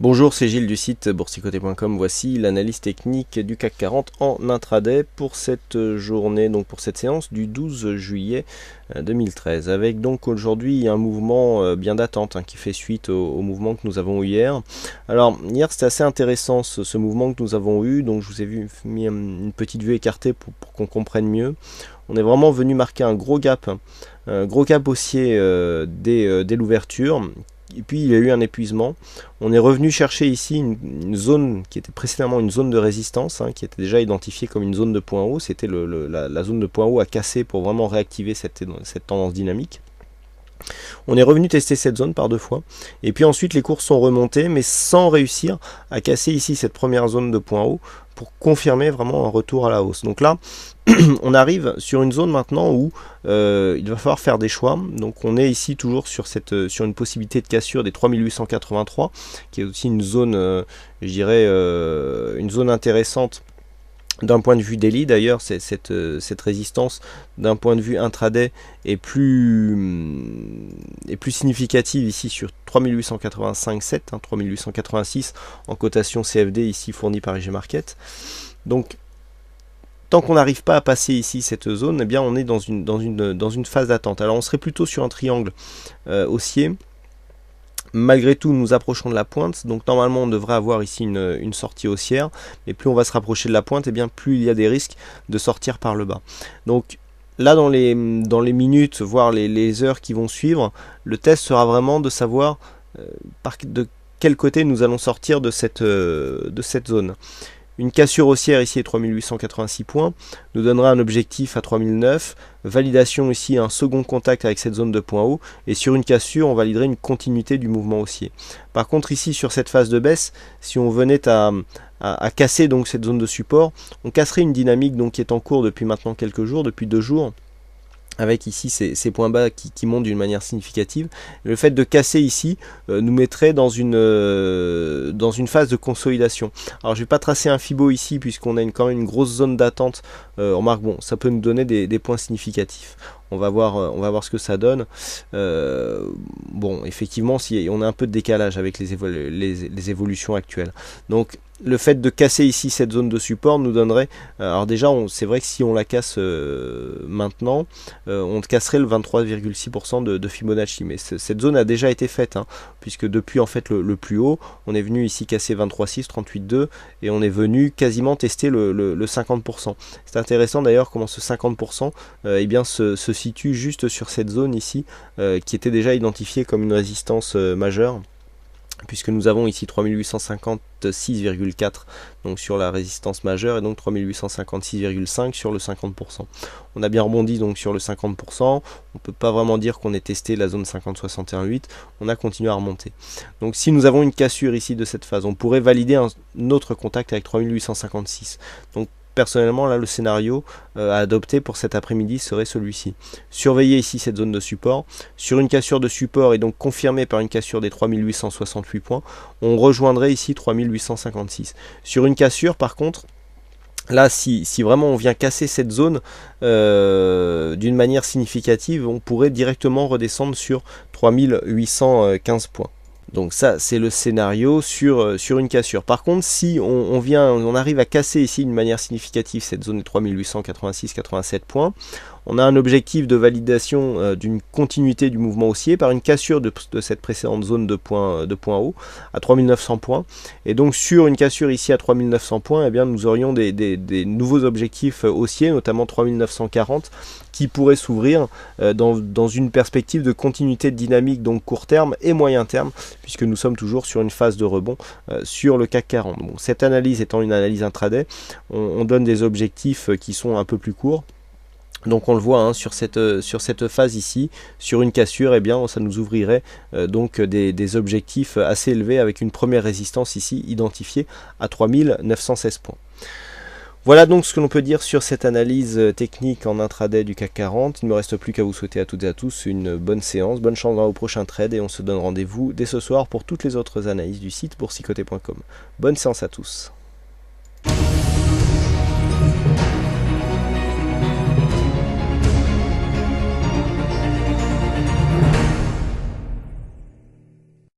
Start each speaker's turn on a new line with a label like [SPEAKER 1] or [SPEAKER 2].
[SPEAKER 1] Bonjour, c'est Gilles du site boursicoté.com. Voici l'analyse technique du CAC 40 en intraday pour cette journée, donc pour cette séance du 12 juillet 2013. Avec donc aujourd'hui un mouvement bien d'attente qui fait suite au mouvement que nous avons eu hier. Alors hier c'était assez intéressant ce mouvement que nous avons eu, donc je vous ai mis une petite vue écartée pour qu'on comprenne mieux. On est vraiment venu marquer un gros gap haussier dès l'ouverture. Et puis il y a eu un épuisement. On est revenu chercher ici une zone qui était précédemment une zone de résistance, qui était déjà identifiée comme une zone de point haut. C'était la zone de point haut à casser pour vraiment réactiver cette tendance dynamique. On est revenu tester cette zone par deux fois. Et puis ensuite les cours sont remontés, mais sans réussir à casser ici cette première zone de point haut pour confirmer vraiment un retour à la hausse. Donc là, on arrive sur une zone maintenant où il va falloir faire des choix. Donc on est ici toujours sur une possibilité de cassure des 3883, qui est aussi une zone, je dirais, une zone intéressante d'un point de vue daily. D'ailleurs, cette résistance d'un point de vue intraday est plus significative ici sur 3885,7, 3886 en cotation CFD ici fournie par IG Market. Donc tant qu'on n'arrive pas à passer ici cette zone, eh bien on est dans une phase d'attente. Alors on serait plutôt sur un triangle haussier. Malgré tout, nous approchons de la pointe, donc normalement on devrait avoir ici une sortie haussière, mais plus on va se rapprocher de la pointe, et bien plus il y a des risques de sortir par le bas. Donc là, dans les minutes, voire les heures qui vont suivre, le test sera vraiment de savoir de quel côté nous allons sortir de cette zone. Une cassure haussière ici à 3886 points nous donnera un objectif à 3009, validation ici, un second contact avec cette zone de point haut, et sur une cassure on validerait une continuité du mouvement haussier. Par contre ici sur cette phase de baisse, si on venait à casser donc cette zone de support, on casserait une dynamique donc qui est en cours depuis maintenant quelques jours, depuis 2 jours, avec ici ces points bas qui montent d'une manière significative. Le fait de casser ici nous mettrait dans une phase de consolidation. Alors je ne vais pas tracer un Fibo ici puisqu'on a quand même une grosse zone d'attente. On remarque, bon, ça peut nous donner des points significatifs. On va voir ce que ça donne. Bon, effectivement, si on a un peu de décalage avec les évolutions actuelles. Donc le fait de casser ici cette zone de support nous donnerait, alors déjà c'est vrai que si on la casse maintenant, on casserait le 23,6% de Fibonacci, mais cette zone a déjà été faite, puisque depuis en fait le plus haut, on est venu ici casser 23,6, 38,2 et on est venu quasiment tester le 50%. C'est intéressant d'ailleurs comment ce 50% eh bien se situe juste sur cette zone ici qui était déjà identifiée comme une résistance majeure, puisque nous avons ici 3856,4 donc sur la résistance majeure et donc 3856,5 sur le 50%. On a bien rebondi donc sur le 50%, on ne peut pas vraiment dire qu'on ait testé la zone 50,61,8, on a continué à remonter. Donc si nous avons une cassure ici de cette phase, on pourrait valider un autre contact avec 3856. Donc personnellement, là, le scénario à adopter pour cet après-midi serait celui-ci. Surveillez ici cette zone de support. Sur une cassure de support et donc confirmée par une cassure des 3868 points, on rejoindrait ici 3856. Sur une cassure, par contre, là, si vraiment on vient casser cette zone d'une manière significative, on pourrait directement redescendre sur 3815 points. Donc ça c'est le scénario sur une cassure. Par contre si on arrive à casser ici d'une manière significative cette zone de 3886-87 points, on a un objectif de validation d'une continuité du mouvement haussier par une cassure de cette précédente zone de point haut à 3900 points. Et donc sur une cassure ici à 3900 points, eh bien, nous aurions des nouveaux objectifs haussiers, notamment 3940, qui pourraient s'ouvrir dans une perspective de continuité de dynamique, donc court terme et moyen terme, puisque nous sommes toujours sur une phase de rebond sur le CAC 40. Bon, cette analyse étant une analyse intraday, on donne des objectifs qui sont un peu plus courts. Donc on le voit sur cette phase ici, sur une cassure, eh bien ça nous ouvrirait donc des objectifs assez élevés avec une première résistance ici identifiée à 3916 points. Voilà donc ce que l'on peut dire sur cette analyse technique en intraday du CAC 40. Il ne me reste plus qu'à vous souhaiter à toutes et à tous une bonne séance, bonne chance dans vos prochains trades et on se donne rendez-vous dès ce soir pour toutes les autres analyses du site boursicoté.com. Bonne séance à tous.